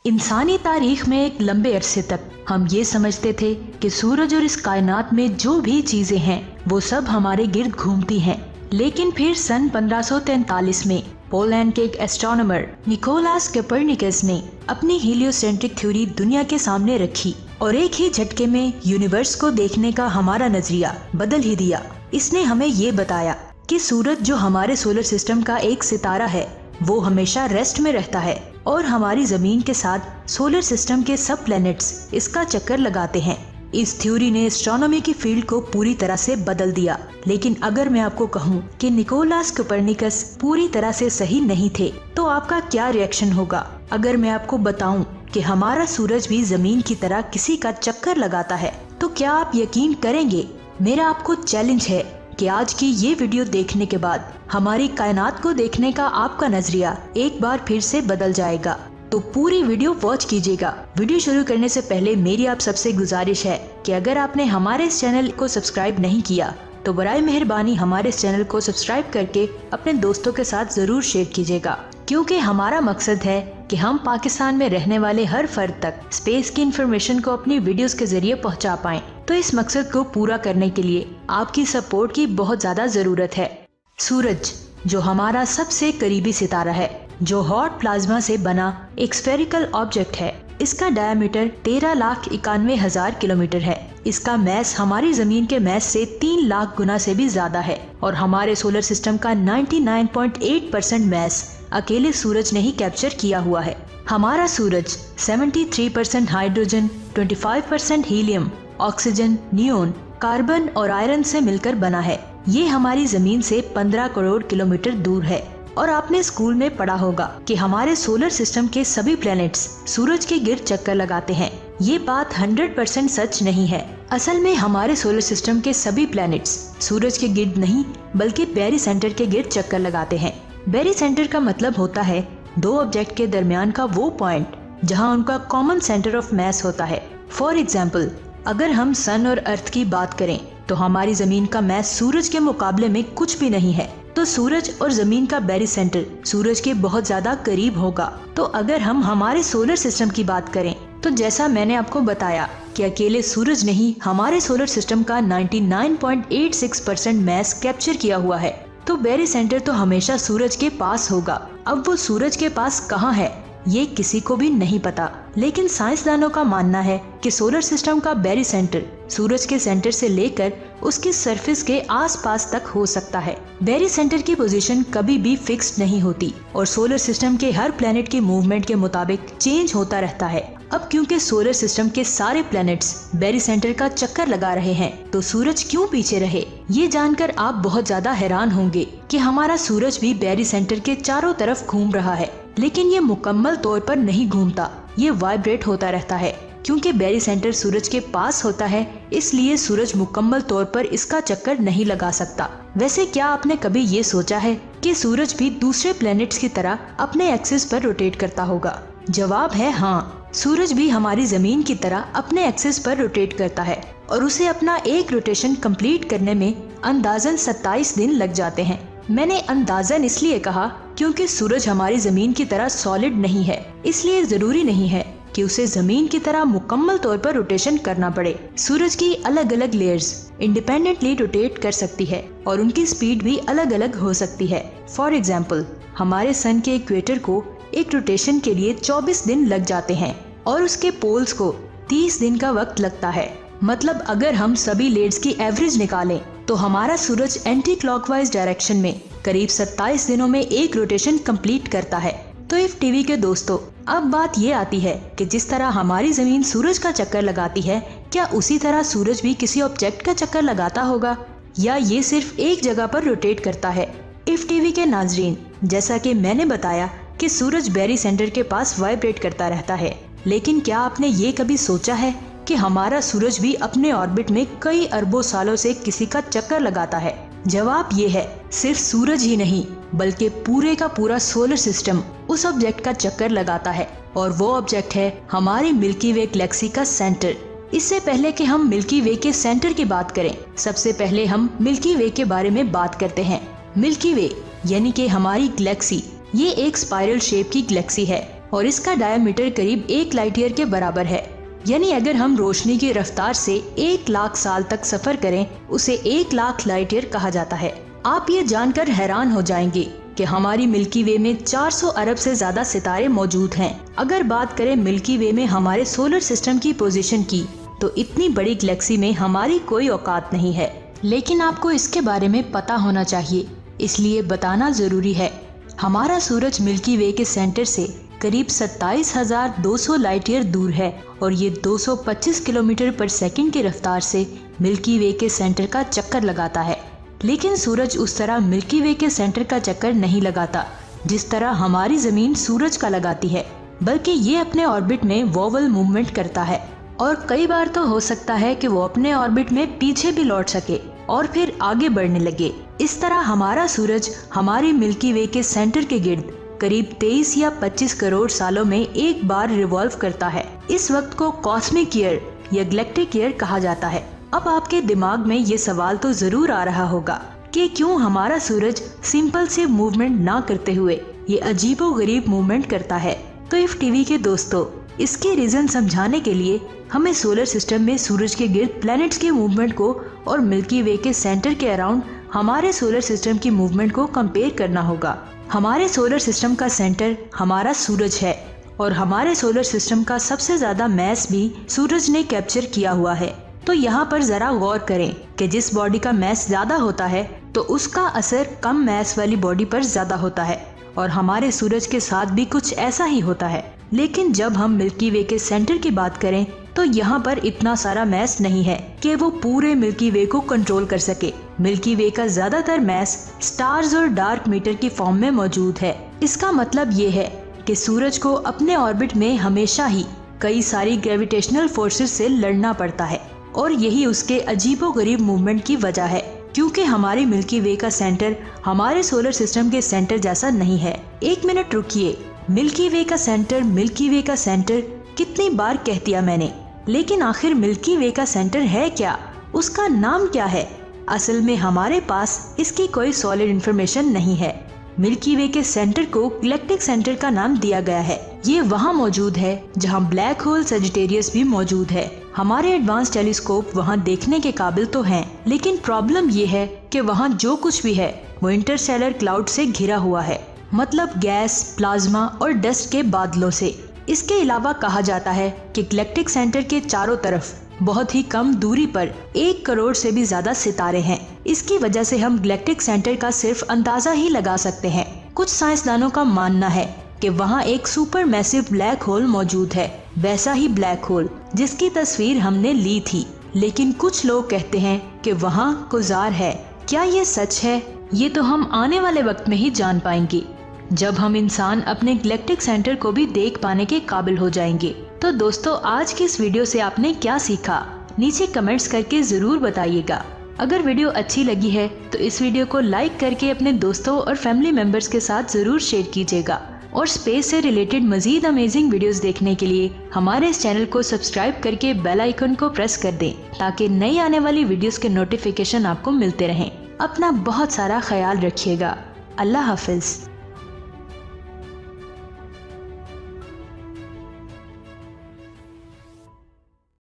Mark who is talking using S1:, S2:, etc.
S1: इंसानी तारीख में एक लंबे अरसे तक हम ये समझते थे कि सूरज और इस कायनात में जो भी चीजें हैं वो सब हमारे गिर्द घूमती हैं। लेकिन फिर सन 1543 में पोलैंड के एक एस्ट्रोनॉमर निकोलास कोपर्निकस ने अपनी हीलियोसेंट्रिक थ्योरी दुनिया के सामने रखी और एक ही झटके में यूनिवर्स को देखने का हमारा नजरिया बदल ही दिया। इसने हमें ये बताया कि सूरज जो हमारे सोलर सिस्टम का एक सितारा है वो हमेशा रेस्ट में रहता है और हमारी जमीन के साथ सोलर सिस्टम के सब प्लैनेट्स इसका चक्कर लगाते हैं। इस थ्योरी ने एस्ट्रोनॉमी की फील्ड को पूरी तरह से बदल दिया। लेकिन अगर मैं आपको कहूँ कि निकोलास कोपर्निकस पूरी तरह से सही नहीं थे तो आपका क्या रिएक्शन होगा? अगर मैं आपको बताऊं कि हमारा सूरज भी जमीन की तरह किसी का चक्कर लगाता है तो क्या आप यकीन करेंगे? मेरा आपको चैलेंज है कि आज की ये वीडियो देखने के बाद हमारी कायनात को देखने का आपका नजरिया एक बार फिर से बदल जाएगा। तो पूरी वीडियो वॉच कीजिएगा। वीडियो शुरू करने से पहले मेरी आप सबसे गुजारिश है कि अगर आपने हमारे इस चैनल को सब्सक्राइब नहीं किया तो बराए मेहरबानी हमारे इस चैनल को सब्सक्राइब करके अपने दोस्तों के साथ जरूर शेयर कीजिएगा, क्योंकि हमारा मकसद है कि हम पाकिस्तान में रहने वाले हर फर्द तक स्पेस की इंफॉर्मेशन को अपनी वीडियोस के जरिए पहुंचा पाएं। तो इस मकसद को पूरा करने के लिए आपकी सपोर्ट की बहुत ज्यादा जरूरत है। सूरज जो हमारा सबसे करीबी सितारा है, जो हॉट प्लाज्मा से बना एक स्फेरिकल ऑब्जेक्ट है। इसका डायमीटर 13,91,000 किलोमीटर है। इसका मैस हमारी जमीन के मैस से 3 लाख गुना से भी ज्यादा है और हमारे सोलर सिस्टम का 99.8% मैस अकेले सूरज ने ही कैप्चर किया हुआ है। हमारा सूरज 73% hydrogen, 25% helium, oxygen, neon, carbon और आयरन से मिलकर बना है। ये हमारी जमीन से 15 करोड़ किलोमीटर दूर है। और आपने स्कूल में पढ़ा होगा कि हमारे सोलर सिस्टम के सभी प्लैनेट्स सूरज के गिर्द चक्कर लगाते हैं। ये बात 100% सच नहीं है। असल में हमारे सोलर सिस्टम के सभी प्लैनेट्स सूरज के गिर्द नहीं बल्कि बैरी सेंटर के गिर्द चक्कर लगाते हैं। बैरी सेंटर का मतलब होता है दो ऑब्जेक्ट के दरमियान का वो पॉइंट जहां उनका कॉमन सेंटर ऑफ मैस होता है। फॉर एग्जाम्पल, अगर हम सन और अर्थ की बात करें तो हमारी जमीन का मैस सूरज के मुकाबले में कुछ भी नहीं है, तो सूरज और जमीन का बैरी सेंटर सूरज के बहुत ज्यादा करीब होगा। तो अगर हम हमारे सोलर सिस्टम की बात करें तो जैसा मैंने आपको बताया कि अकेले सूरज ने ही हमारे सोलर सिस्टम का 99.86% मैस कैप्चर किया हुआ है, तो बैरी सेंटर तो हमेशा सूरज के पास होगा। अब वो सूरज के पास कहाँ है ये किसी को भी नहीं पता, लेकिन साइंसदानों का मानना है कि सोलर सिस्टम का बैरी सेंटर सूरज के सेंटर से लेकर उसकी सरफेस के आसपास तक हो सकता है। बैरी सेंटर की पोजीशन कभी भी फिक्स्ड नहीं होती और सोलर सिस्टम के हर प्लैनेट के मूवमेंट के मुताबिक चेंज होता रहता है। अब क्योंकि सोलर सिस्टम के सारे प्लैनेट्स बैरी सेंटर का चक्कर लगा रहे हैं तो सूरज क्यों पीछे रहे? ये जानकर आप बहुत ज्यादा हैरान होंगे कि हमारा सूरज भी बैरी सेंटर के चारों तरफ घूम रहा है, लेकिन ये मुकम्मल तौर पर नहीं घूमता, ये वाइब्रेट होता रहता है। क्योंकि बैरी सेंटर सूरज के पास होता है इसलिए सूरज मुकम्मल तौर पर इसका चक्कर नहीं लगा सकता। वैसे क्या आपने कभी ये सोचा है कि सूरज भी दूसरे प्लैनेट्स की तरह अपने एक्सिस पर रोटेट करता होगा? जवाब है हाँ, सूरज भी हमारी जमीन की तरह अपने एक्सिस पर रोटेट करता है और उसे अपना एक रोटेशन कंप्लीट करने में अंदाजन 27 दिन लग जाते हैं। मैंने अंदाजन इसलिए कहा क्योंकि सूरज हमारी जमीन की तरह सॉलिड नहीं है, इसलिए जरूरी नहीं है कि उसे जमीन की तरह मुकम्मल तौर पर रोटेशन करना पड़े। सूरज की अलग अलग लेयर्स इंडिपेंडेंटली रोटेट कर सकती है और उनकी स्पीड भी अलग अलग हो सकती है। फॉर एग्जाम्पल, हमारे सन के इक्वेटर को एक रोटेशन के लिए 24 दिन लग जाते हैं और उसके पोल्स को 30 दिन का वक्त लगता है। मतलब अगर हम सभी लेयर्स की एवरेज निकालें तो हमारा सूरज एंटी क्लॉकवाइज डायरेक्शन में करीब 27 दिनों में एक रोटेशन कंप्लीट करता है। तो इफ टीवी के दोस्तों, अब बात ये आती है कि जिस तरह हमारी जमीन सूरज का चक्कर लगाती है, क्या उसी तरह सूरज भी किसी ऑब्जेक्ट का चक्कर लगाता होगा या ये सिर्फ एक जगह पर रोटेट करता है? इफ टीवी के नाजरीन, जैसा कि मैंने बताया कि सूरज बैरी सेंटर के पास वाइब्रेट करता रहता है, लेकिन क्या आपने ये कभी सोचा है कि हमारा सूरज भी अपने ऑर्बिट में कई अरबों सालों से किसी का चक्कर लगाता है? जवाब ये है, सिर्फ सूरज ही नहीं बल्कि पूरे का पूरा सोलर सिस्टम उस ऑब्जेक्ट का चक्कर लगाता है और वो ऑब्जेक्ट है हमारी मिल्की वे गैलेक्सी का सेंटर। इससे पहले कि हम मिल्की वे के सेंटर की बात करें, सबसे पहले हम मिल्की वे के बारे में बात करते हैं। मिल्की वे यानी कि हमारी गैलेक्सी, ये एक स्पाइरल शेप की गैलेक्सी है और इसका डायमीटर करीब 1 लाइट ईयर के बराबर है। यानी अगर हम रोशनी की रफ्तार से 1 लाख साल तक सफर करें, उसे 1 लाख लाइट ईयर कहा जाता है। आप ये जानकर हैरान हो जाएंगे कि हमारी मिल्की वे में 400 अरब से ज्यादा सितारे मौजूद हैं। अगर बात करें मिल्की वे में हमारे सोलर सिस्टम की पोजीशन की, तो इतनी बड़ी गैलेक्सी में हमारी कोई औकात नहीं है। लेकिन आपको इसके बारे में पता होना चाहिए, इसलिए बताना जरूरी है। हमारा सूरज मिल्की वे के सेंटर से करीब 27,200 लाइट ईयर दूर है और ये 225 किलोमीटर पर सेकंड की रफ्तार से मिल्की वे के सेंटर का चक्कर लगाता है। लेकिन सूरज उस तरह मिल्की वे के सेंटर का चक्कर नहीं लगाता जिस तरह हमारी जमीन सूरज का लगाती है, बल्कि ये अपने ऑर्बिट में वोवल मूवमेंट करता है और कई बार तो हो सकता है कि वो अपने ऑर्बिट में पीछे भी लौट सके और फिर आगे बढ़ने लगे। इस तरह हमारा सूरज हमारी मिल्की वे के सेंटर के गिर्द करीब 23 या 25 करोड़ सालों में एक बार रिवॉल्व करता है। इस वक्त को कॉस्मिक ईयर या गैलेक्टिक ईयर कहा जाता है। अब आपके दिमाग में ये सवाल तो जरूर आ रहा होगा कि क्यों हमारा सूरज सिंपल से मूवमेंट ना करते हुए ये अजीबोगरीब मूवमेंट करता है। तो इफ टीवी के दोस्तों, इसके रीजन समझाने के लिए हमें सोलर सिस्टम में सूरज के गिर्द प्लैनेट्स के मूवमेंट को और मिल्की वे के सेंटर के अराउंड हमारे सोलर सिस्टम की मूवमेंट को कंपेयर करना होगा। हमारे सोलर सिस्टम का सेंटर हमारा सूरज है और हमारे सोलर सिस्टम का सबसे ज्यादा मैस भी सूरज ने कैप्चर किया हुआ है। तो यहाँ पर जरा गौर करें कि जिस बॉडी का मैस ज्यादा होता है तो उसका असर कम मैस वाली बॉडी पर ज्यादा होता है और हमारे सूरज के साथ भी कुछ ऐसा ही होता है। लेकिन जब हम मिल्की वे के सेंटर की बात करें तो यहाँ पर इतना सारा मैस नहीं है कि वो पूरे मिल्की वे को कंट्रोल कर सके। मिल्की वे का ज्यादातर मैस स्टार्स और डार्क मैटर की फॉर्म में मौजूद है। इसका मतलब ये है कि सूरज को अपने ऑर्बिट में हमेशा ही कई सारी ग्रेविटेशनल फोर्सेस से लड़ना पड़ता है और यही उसके अजीबोगरीब मूवमेंट की वजह है, क्योंकि हमारी मिल्की वे का सेंटर हमारे सोलर सिस्टम के सेंटर जैसा नहीं है। 1 मिनट रुकिए, मिल्की वे का सेंटर कितनी बार कह दिया मैंने, लेकिन आखिर मिल्की वे का सेंटर है क्या, उसका नाम क्या है? असल में हमारे पास इसकी कोई सॉलिड इंफॉर्मेशन नहीं है। मिल्की वे के सेंटर को गैलेक्टिक सेंटर का नाम दिया गया है। ये वहाँ मौजूद है जहाँ ब्लैक होल सजिटेरियस भी मौजूद है। हमारे एडवांस टेलीस्कोप वहाँ देखने के काबिल तो हैं, लेकिन प्रॉब्लम ये है कि वहाँ जो कुछ भी है वो इंटरस्टेलर क्लाउड से घिरा हुआ है, मतलब गैस, प्लाज्मा और डस्ट के बादलों से। इसके अलावा कहा जाता है कि गैलेक्टिक सेंटर के चारों तरफ बहुत ही कम दूरी पर 1 करोड़ से भी ज्यादा सितारे हैं। इसकी वजह से हम गैलेक्टिक सेंटर का सिर्फ अंदाजा ही लगा सकते हैं। कुछ साइंसदानों का मानना है कि वहाँ एक सुपर मैसिव ब्लैक होल मौजूद है, वैसा ही ब्लैक होल जिसकी तस्वीर हमने ली थी। लेकिन कुछ लोग कहते हैं कि वहाँ कुजार है। क्या ये सच है? ये तो हम आने वाले वक्त में ही जान पाएंगे, जब हम इंसान अपने गैलेक्टिक सेंटर को भी देख पाने के काबिल हो जाएंगे। तो दोस्तों, आज की इस वीडियो से आपने क्या सीखा, नीचे कमेंट्स करके जरूर बताइएगा। अगर वीडियो अच्छी लगी है तो इस वीडियो को लाइक करके अपने दोस्तों और फैमिली मेंबर्स के साथ जरूर शेयर कीजिएगा और स्पेस से रिलेटेड मजीद अमेजिंग वीडियोस देखने के लिए हमारे इस चैनल को सब्सक्राइब करके बेल आइकन को प्रेस कर दें, ताकि नई आने वाली वीडियोस के नोटिफिकेशन आपको मिलते रहें। अपना बहुत सारा ख्याल रखिएगा। अल्लाह हाफिज।